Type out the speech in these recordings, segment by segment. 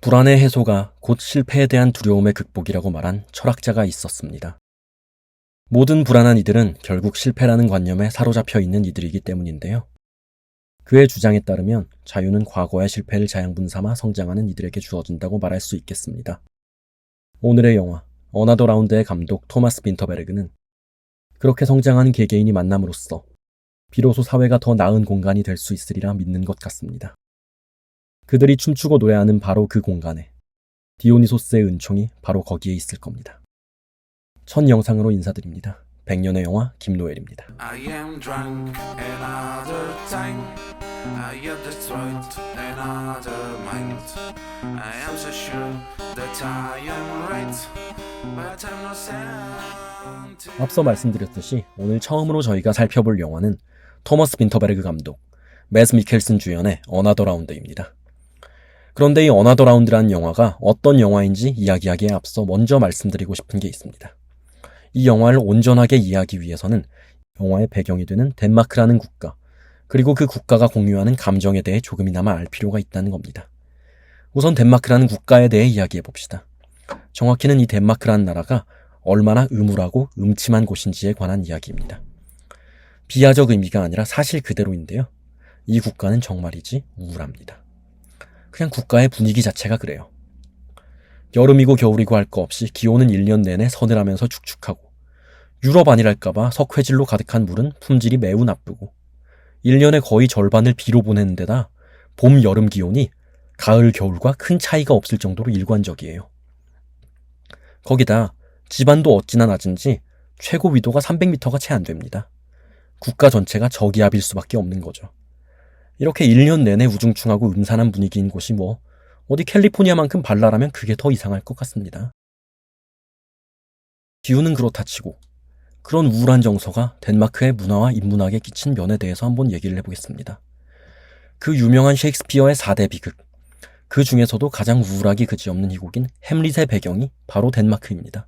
불안의 해소가 곧 실패에 대한 두려움의 극복이라고 말한 철학자가 있었습니다. 모든 불안한 이들은 결국 실패라는 관념에 사로잡혀 있는 이들이기 때문인데요. 그의 주장에 따르면 자유는 과거의 실패를 자양분 삼아 성장하는 이들에게 주어진다고 말할 수 있겠습니다. 오늘의 영화 어나더 라운드의 감독 토마스 빈터베르그는 그렇게 성장하는 개개인이 만남으로써 비로소 사회가 더 나은 공간이 될 수 있으리라 믿는 것 같습니다. 그들이 춤추고 노래하는 바로 그 공간에 디오니소스의 은총이 바로 거기에 있을 겁니다. 첫 영상으로 인사드립니다. 100년의 영화 김노엘입니다. I am drunk another time. I have destroyed another mind. I am so sure that I am right, but I'm not sound. 앞서 말씀드렸듯이 오늘 처음으로 저희가 살펴볼 영화는 토머스 빈터베르그 감독, 매즈 미켈슨 주연의 어나더 라운드입니다. 그런데 이 어나더 라운드라는 영화가 어떤 영화인지 이야기하기에 앞서 먼저 말씀드리고 싶은 게 있습니다. 이 영화를 온전하게 이해하기 위해서는 영화의 배경이 되는 덴마크라는 국가, 그리고 그 국가가 공유하는 감정에 대해 조금이나마 알 필요가 있다는 겁니다. 우선 덴마크라는 국가에 대해 이야기해 봅시다. 정확히는 이 덴마크라는 나라가 얼마나 음울하고 음침한 곳인지에 관한 이야기입니다. 비하적 의미가 아니라 사실 그대로인데요. 이 국가는 정말이지 우울합니다. 그냥 국가의 분위기 자체가 그래요. 여름이고 겨울이고 할 거 없이 기온은 1년 내내 서늘하면서 축축하고, 유럽 아니랄까봐 석회질로 가득한 물은 품질이 매우 나쁘고, 1년의 거의 절반을 비로 보내는 데다 봄, 여름 기온이 가을, 겨울과 큰 차이가 없을 정도로 일관적이에요. 거기다 지반도 어찌나 낮은지 최고 위도가 300m가 채 안 됩니다. 국가 전체가 저기압일 수밖에 없는 거죠. 이렇게 1년 내내 우중충하고 음산한 분위기인 곳이 어디 캘리포니아만큼 발랄하면 그게 더 이상할 것 같습니다. 기후는 그렇다 치고 그런 우울한 정서가 덴마크의 문화와 인문학에 끼친 면에 대해서 한번 얘기를 해보겠습니다. 그 유명한 셰익스피어의 4대 비극, 그 중에서도 가장 우울하기 그지없는 희곡인 햄릿의 배경이 바로 덴마크입니다.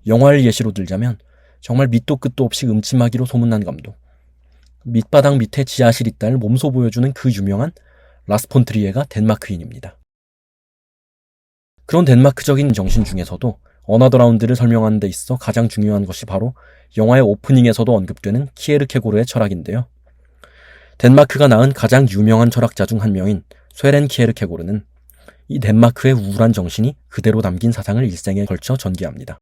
영화를 예시로 들자면 정말 밑도 끝도 없이 음침하기로 소문난 감독, 밑바닥 밑에 지하실 있다를 몸소 보여주는 그 유명한 라스폰트리에가 덴마크인입니다. 그런 덴마크적인 정신 중에서도 어나더 라운드를 설명하는 데 있어 가장 중요한 것이 바로 영화의 오프닝에서도 언급되는 키에르케고르의 철학인데요. 덴마크가 낳은 가장 유명한 철학자 중 한 명인 쇠렌 키에르케고르는 이 덴마크의 우울한 정신이 그대로 담긴 사상을 일생에 걸쳐 전개합니다.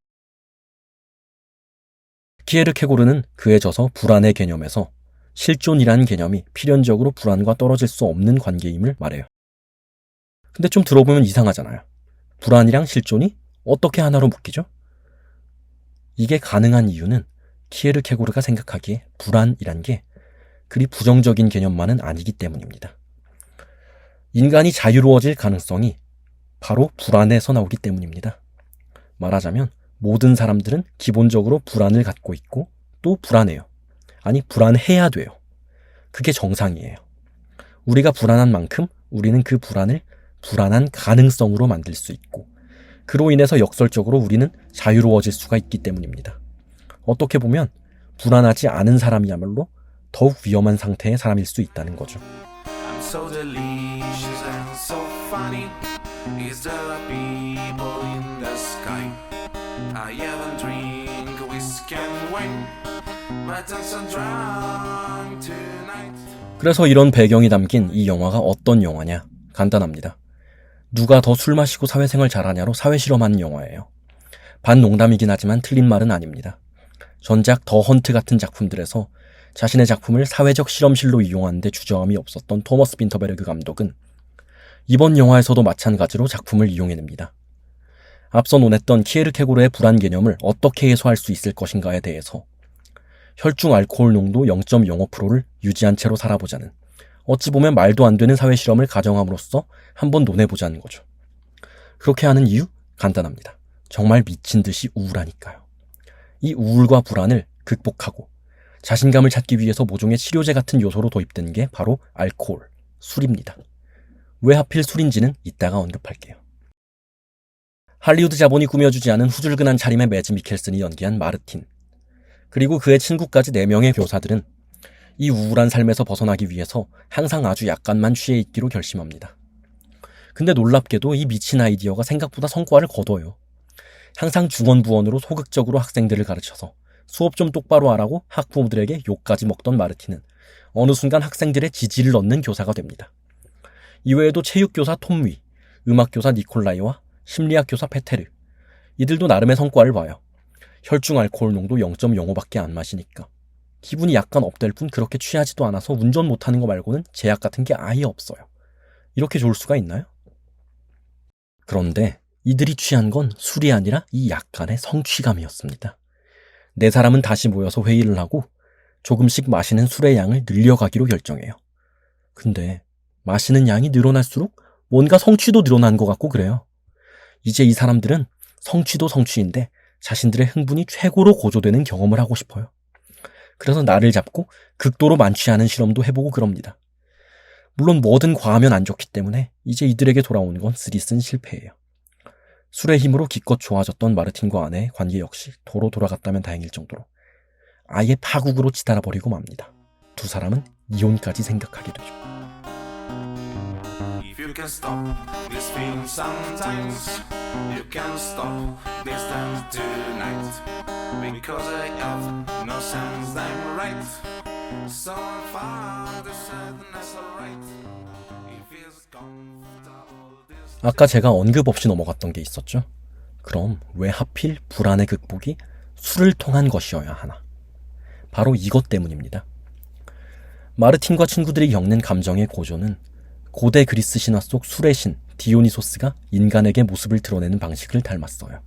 키에르케고르는 그의 저서 불안의 개념에서 실존이라는 개념이 필연적으로 불안과 떨어질 수 없는 관계임을 말해요. 근데 좀 들어보면 이상하잖아요. 불안이랑 실존이 어떻게 하나로 묶이죠? 이게 가능한 이유는 키에르케고르가 생각하기에 불안이란 게 그리 부정적인 개념만은 아니기 때문입니다. 인간이 자유로워질 가능성이 바로 불안에서 나오기 때문입니다. 말하자면 모든 사람들은 기본적으로 불안을 갖고 있고 또 불안해요. 아니, 불안해야 돼요. 그게 정상이에요. 우리가 불안한 만큼 우리는 그 불안을 불안한 가능성으로 만들 수 있고, 그로 인해서 역설적으로 우리는 자유로워질 수가 있기 때문입니다. 어떻게 보면 불안하지 않은 사람이야말로 더욱 위험한 상태의 사람일 수 있다는 거죠. I'm so delicious and so funny. Is there people in the sky? I haven't drink whiskey and wine, but I'm so drunk tonight. 그래서 이런 배경이 담긴 이 영화가 어떤 영화냐? 간단합니다. 누가 더 술 마시고 사회생활 잘하냐로 사회실험하는 영화예요. 반농담이긴 하지만 틀린 말은 아닙니다. 전작 더 헌트 같은 작품들에서 자신의 작품을 사회적 실험실로 이용하는 데 주저함이 없었던 토머스 빈터베르그 감독은 이번 영화에서도 마찬가지로 작품을 이용해냅니다. 앞서 논했던 키에르케고르의 불안 개념을 어떻게 해소할 수 있을 것인가에 대해서 혈중 알코올 농도 0.05%를 유지한 채로 살아보자는, 어찌 보면 말도 안 되는 사회 실험을 가정함으로써 한번 논해보자는 거죠. 그렇게 하는 이유? 간단합니다. 정말 미친 듯이 우울하니까요. 이 우울과 불안을 극복하고 자신감을 찾기 위해서 모종의 치료제 같은 요소로 도입된 게 바로 알코올, 술입니다. 왜 하필 술인지는 이따가 언급할게요. 할리우드 자본이 꾸며주지 않은 후줄근한 차림의 매즈 미켈슨이 연기한 마르틴, 그리고 그의 친구까지 4명의 교사들은 이 우울한 삶에서 벗어나기 위해서 항상 아주 약간만 취해 있기로 결심합니다. 근데 놀랍게도 이 미친 아이디어가 생각보다 성과를 거둬요. 항상 중언부언으로 소극적으로 학생들을 가르쳐서 수업 좀 똑바로 하라고 학부모들에게 욕까지 먹던 마르틴은 어느 순간 학생들의 지지를 얻는 교사가 됩니다. 이외에도 체육교사 톰위, 음악교사 니콜라이와 심리학교사 페테르, 이들도 나름의 성과를 봐요. 혈중 알코올 농도 0.05밖에 안 마시니까. 기분이 약간 업될 뿐 그렇게 취하지도 않아서 운전 못하는 거 말고는 제약 같은 게 아예 없어요. 이렇게 좋을 수가 있나요? 그런데 이들이 취한 건 술이 아니라 이 약간의 성취감이었습니다. 네 사람은 다시 모여서 회의를 하고 조금씩 마시는 술의 양을 늘려가기로 결정해요. 근데 마시는 양이 늘어날수록 뭔가 성취도 늘어난 것 같고 그래요. 이제 이 사람들은 성취도 성취인데 자신들의 흥분이 최고로 고조되는 경험을 하고 싶어요. 그래서 날을 잡고 극도로 만취하는 실험도 해보고 그럽니다. 물론 뭐든 과하면 안 좋기 때문에 이제 이들에게 돌아오는 건 쓰리쓴 실패예요. 술의 힘으로 기껏 좋아졌던 마르틴과 아내의 관계 역시 도로 돌아갔다면 다행일 정도로 아예 파국으로 치달아버리고 맙니다. 두 사람은 이혼까지 생각하게 되죠. If you can stop this feeling sometimes, you can stop this dance tonight. Because I have no sense I'm right. So I found the sadness alright. It feels comfortable this. 아까 제가 언급 없이 넘어갔던 게 있었죠. 그럼 왜 하필 불안의 극복이 술을 통한 것이어야 하나? 바로 이것 때문입니다. 마르틴과 친구들이 겪는 감정의 고조는 고대 그리스 신화 속 술의 신 디오니소스가 인간에게 모습을 드러내는 방식을 닮았어요.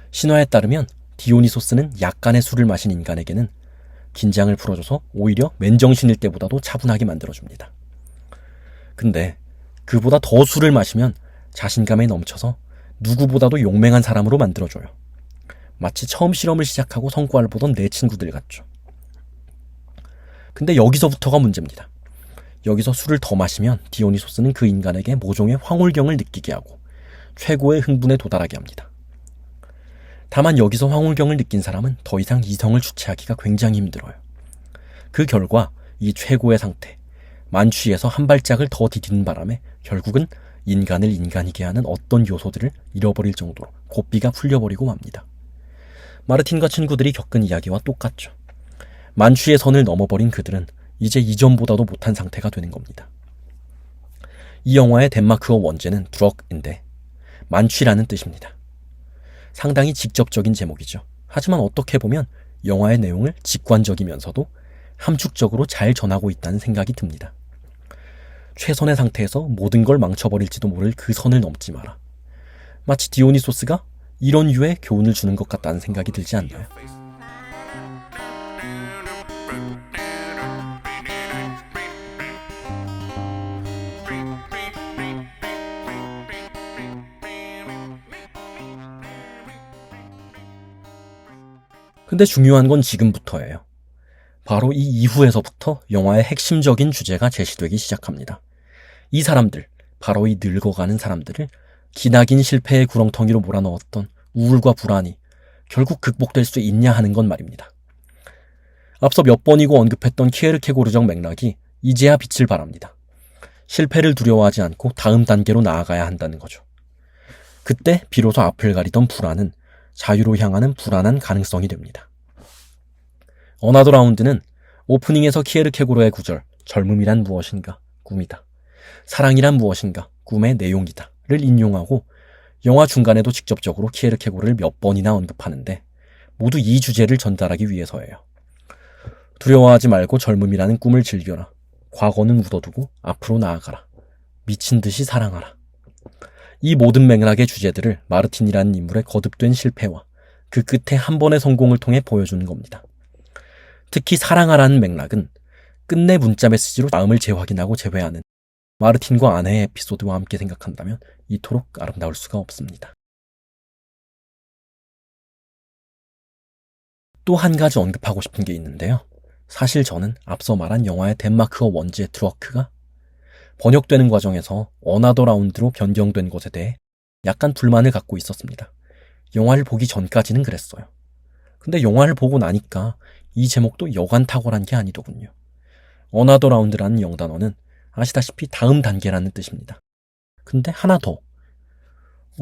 신화에 따르면 디오니소스는 약간의 술을 마신 인간에게는 긴장을 풀어줘서 오히려 맨정신일 때보다도 차분하게 만들어줍니다. 근데 그보다 더 술을 마시면 자신감에 넘쳐서 누구보다도 용맹한 사람으로 만들어줘요. 마치 처음 실험을 시작하고 성과를 보던 내 친구들 같죠. 근데 여기서부터가 문제입니다. 여기서 술을 더 마시면 디오니소스는 그 인간에게 모종의 황홀경을 느끼게 하고 최고의 흥분에 도달하게 합니다. 다만 여기서 황홀경을 느낀 사람은 더 이상 이성을 주체하기가 굉장히 힘들어요. 그 결과 이 최고의 상태, 만취에서 한 발짝을 더 디디는 바람에 결국은 인간을 인간이게 하는 어떤 요소들을 잃어버릴 정도로 고삐가 풀려버리고 맙니다. 마르틴과 친구들이 겪은 이야기와 똑같죠. 만취의 선을 넘어버린 그들은 이제 이전보다도 못한 상태가 되는 겁니다. 이 영화의 덴마크어 원제는 드럭인데 만취라는 뜻입니다. 상당히 직접적인 제목이죠. 하지만 어떻게 보면 영화의 내용을 직관적이면서도 함축적으로 잘 전하고 있다는 생각이 듭니다. 최선의 상태에서 모든 걸 망쳐버릴지도 모를 그 선을 넘지 마라. 마치 디오니소스가 이런 유의 교훈을 주는 것 같다는 생각이 들지 않나요? 근데 중요한 건 지금부터예요. 바로 이 이후에서부터 영화의 핵심적인 주제가 제시되기 시작합니다. 이 사람들, 바로 이 늙어가는 사람들을 기나긴 실패의 구렁텅이로 몰아넣었던 우울과 불안이 결국 극복될 수 있냐 하는 건 말입니다. 앞서 몇 번이고 언급했던 키에르케고르적 맥락이 이제야 빛을 발합니다. 실패를 두려워하지 않고 다음 단계로 나아가야 한다는 거죠. 그때 비로소 앞을 가리던 불안은 자유로 향하는 불안한 가능성이 됩니다. 어나더 라운드는 오프닝에서 키에르케고르의 구절 젊음이란 무엇인가? 꿈이다. 사랑이란 무엇인가? 꿈의 내용이다. 를 인용하고 영화 중간에도 직접적으로 키에르케고르를 몇 번이나 언급하는데 모두 이 주제를 전달하기 위해서예요. 두려워하지 말고 젊음이라는 꿈을 즐겨라. 과거는 묻어두고 앞으로 나아가라. 미친 듯이 사랑하라. 이 모든 맥락의 주제들을 마르틴이라는 인물의 거듭된 실패와 그 끝에 한 번의 성공을 통해 보여주는 겁니다. 특히 사랑하라는 맥락은 끝내 문자 메시지로 마음을 재확인하고 재회하는 마르틴과 아내의 에피소드와 함께 생각한다면 이토록 아름다울 수가 없습니다. 또 한 가지 언급하고 싶은 게 있는데요. 사실 저는 앞서 말한 영화의 덴마크어 원제 트러크가 번역되는 과정에서 어나더 라운드로 변경된 것에 대해 약간 불만을 갖고 있었습니다. 영화를 보기 전까지는 그랬어요. 근데 영화를 보고 나니까 이 제목도 여간 탁월한 게 아니더군요. 어나더 라운드라는 영단어는 아시다시피 다음 단계라는 뜻입니다. 근데 하나 더.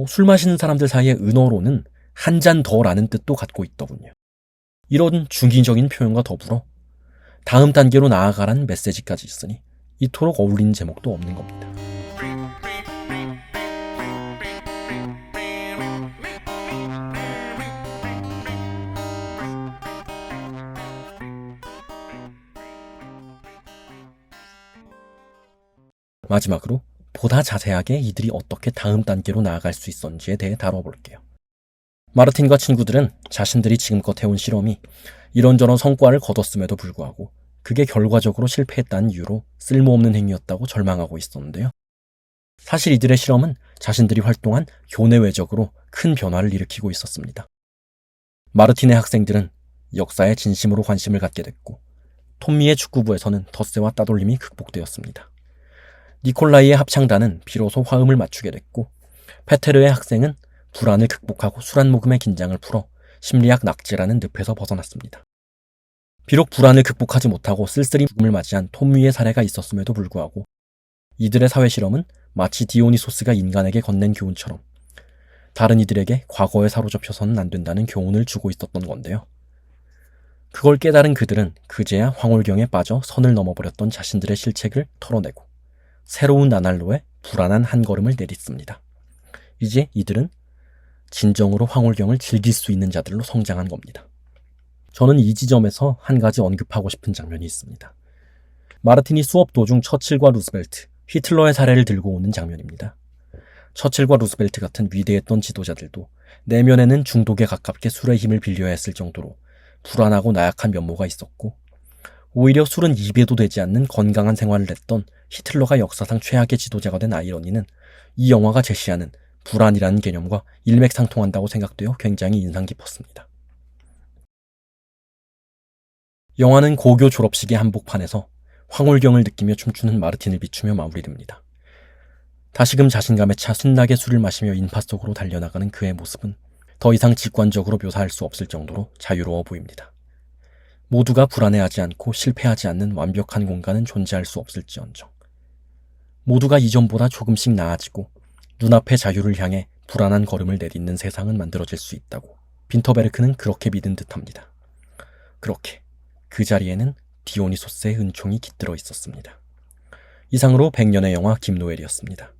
술 마시는 사람들 사이의 은어로는 한 잔 더라는 뜻도 갖고 있더군요. 이런 중의적인 표현과 더불어 다음 단계로 나아가라는 메시지까지 있으니 이토록 어울리는 제목도 없는 겁니다. 마지막으로 보다 자세하게 이들이 어떻게 다음 단계로 나아갈 수 있었는지에 대해 다뤄볼게요. 마르틴과 친구들은 자신들이 지금껏 해온 실험이 이런저런 성과를 거뒀음에도 불구하고 그게 결과적으로 실패했다는 이유로 쓸모없는 행위였다고 절망하고 있었는데요. 사실 이들의 실험은 자신들이 활동한 교내외적으로 큰 변화를 일으키고 있었습니다. 마르틴의 학생들은 역사에 진심으로 관심을 갖게 됐고 톰미의 축구부에서는 덧세와 따돌림이 극복되었습니다. 니콜라이의 합창단은 비로소 화음을 맞추게 됐고 페테르의 학생은 불안을 극복하고 술 한 모금의 긴장을 풀어 심리학 낙제라는 늪에서 벗어났습니다. 비록 불안을 극복하지 못하고 쓸쓸히 죽음을 맞이한 톰미의 사례가 있었음에도 불구하고 이들의 사회 실험은 마치 디오니소스가 인간에게 건넨 교훈처럼 다른 이들에게 과거에 사로잡혀서는 안 된다는 교훈을 주고 있었던 건데요. 그걸 깨달은 그들은 그제야 황홀경에 빠져 선을 넘어버렸던 자신들의 실책을 털어내고 새로운 나날로의 불안한 한 걸음을 내딛습니다. 이제 이들은 진정으로 황홀경을 즐길 수 있는 자들로 성장한 겁니다. 저는 이 지점에서 한 가지 언급하고 싶은 장면이 있습니다. 마르틴이 수업 도중 처칠과 루스벨트, 히틀러의 사례를 들고 오는 장면입니다. 처칠과 루스벨트 같은 위대했던 지도자들도 내면에는 중독에 가깝게 술의 힘을 빌려야 했을 정도로 불안하고 나약한 면모가 있었고 오히려 술은 입에도 되지 않는 건강한 생활을 했던 히틀러가 역사상 최악의 지도자가 된 아이러니는 이 영화가 제시하는 불안이라는 개념과 일맥상통한다고 생각되어 굉장히 인상 깊었습니다. 영화는 고교 졸업식의 한복판에서 황홀경을 느끼며 춤추는 마르틴을 비추며 마무리됩니다. 다시금 자신감에 차 신나게 술을 마시며 인파 속으로 달려나가는 그의 모습은 더 이상 직관적으로 묘사할 수 없을 정도로 자유로워 보입니다. 모두가 불안해하지 않고 실패하지 않는 완벽한 공간은 존재할 수 없을지언정 모두가 이전보다 조금씩 나아지고 눈앞의 자유를 향해 불안한 걸음을 내딛는 세상은 만들어질 수 있다고 빈터베르크는 그렇게 믿은 듯합니다. 그렇게 그 자리에는 디오니소스의 은총이 깃들어 있었습니다. 이상으로 100년의 영화 김노엘이었습니다.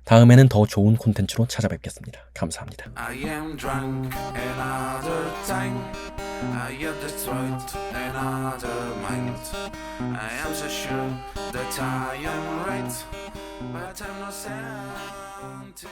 다음에는 더 좋은 콘텐츠로 찾아뵙겠습니다. 감사합니다. I am drunk another time. I have destroyed another mind. I am so sure that I am right, but I'm not sound to